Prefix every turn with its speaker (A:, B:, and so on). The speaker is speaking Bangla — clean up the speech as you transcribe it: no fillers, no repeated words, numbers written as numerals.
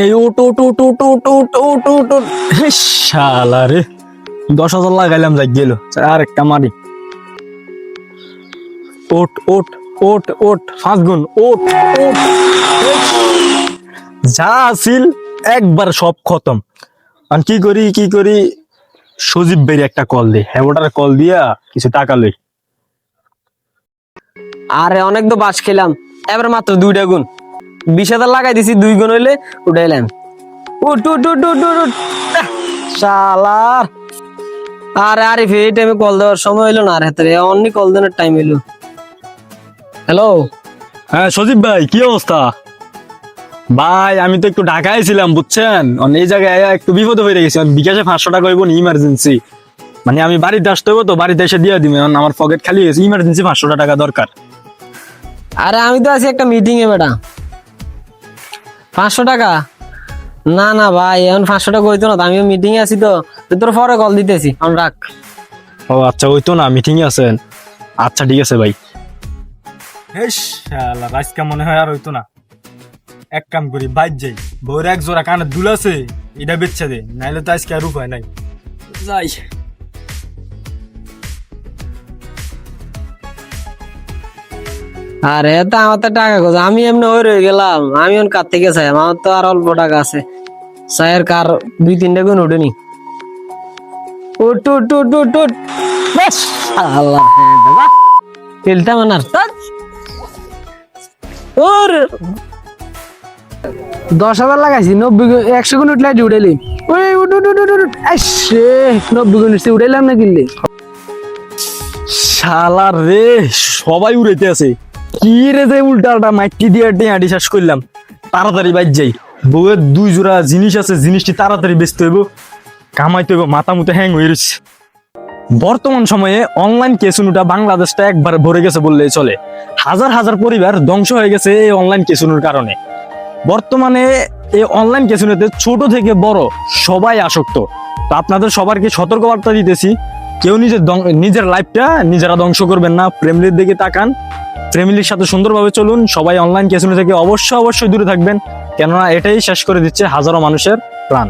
A: এই উঠ উঠ উঠ উঠ উঠ উঠ উঠ উঠ উঠ। হে শালা রে, 10,000 লাগাইলাম, যাই গেল। আর একটা মারি। ওট ওট ওট ওট, 5 গুণ ওট ওট। যা আছিল একবার সব খতম। আর কি করি, সজীব ভাইয়ের একটা কল দে, হ্যাঁ ওটার কল দিয়া কিছু টাকা লই।
B: আরে অনেক তো বাস খেলাম, এবার মাত্র 2টা গুণ। 20,000 লাগাই দিছি, 2 গুণ হইলে উঠাইলাম। উঠ উঠ উঠ উঠ উঠ উঠ। আহ, শালার। আরে আরে এই টাইমে কল দেওয়ার সময় হইলো না, আর হাতে অনলি কল দেওয়ার টাইম হইলো। হ্যালো।
A: হ্যাঁ সজীব ভাই, কি অবস্থা? ভাই আমি তো একটু ঢাকায় ছিলাম বুঝছেন, এই জায়গায় একটু বিপদে হয়ে গেছি। বিকাশে 500 টাকা হইব না, ইমার্জেন্সি। মানে আমি বাড়িতে আসতে হইব, তো বাড়িতে এসে দিয়ে দিবেন, আমার পকেট খালি হয়েছে, ইমার্জেন্সি 500 টাকা দরকার।
B: আরে আমি তো আছি একটা মিটিং এ বেটা। 500 টাকা? না না ভাই, এখন 500 টাকা হইতো না, আমিও মিটিং এ আছি তো। তোর পরে কল দিতেছি, এখন রাখ।
A: ও আচ্ছা, ওই তো না, মিটিং এ আছেন। আচ্ছা ঠিক আছে ভাই। হেস শালা, আজকে মনে হয় আর হইতো না। এক কাম করি, বাইর যাই, বউর এক জোড়া কানের দুল আছে, এটা বেচছে দে, নাইলে তো আজকে আর উপায় নাই। যাই।
B: আরে তা আমার তো টাকা কোথায়, আমি এমনি ওই রয়ে গেলাম। আমি এখন কার থেকে চাই, আমার তো আর অল্প টাকা আছে। চায়ের কার 2-3টা গুণ উঠেনি। উঠ উঠ উঠ উঠ উঠ। বেশ, আল্লাহ হ্যাঁ দাদা খেলতাম না। ওর 10,000 লাগাইছি, 100 গুণ উঠলে উঠেলি। ওই উঠ উঠ উঠ উঠ। আসে 90 গুণ উঠছে, উঠাইলাম না কিনলে।
A: শালা রে, সবাই উড়াইতে আছে। কি রে যে উল্টাটা মাইকি দিয়ে টেঁয়াটি শেষ করলাম। তাড়াতাড়ি বাইর যাই, বউয়ের 2 জোড়া জিনিস আছে, জিনিসটি তাড়াতাড়ি বেচতে হইব, কামাইতে হইব, মাথা মুতে হ্যাং হয়ে রয়েছে। বর্তমান সময়ে অনলাইন কেসুনুটা বাংলাদেশটা একবার ভরে গেছে বললেই চলে। হাজার হাজার পরিবার ধ্বংস হয়ে গেছে এই অনলাইন কেসুনুর কারণে। বর্তমানে এই অনলাইন কেসুনুতে ছোট থেকে বড় সবাই আসক্ত। তো আপনাদের সবারকে সতর্কবার্তা দিতেছি, কেউ নিজের লাইফটা নিজেরা ধ্বংস করবেন না। ফ্যামিলির দিকে তাকান, ফ্যামিলির সাথে সুন্দরভাবে চলুন। সবাই অনলাইন কেসিনো থেকে অবশ্যই দূরে থাকবেন, কেননা এটাই শেষ করে দিচ্ছে হাজারো মানুষের প্রাণ।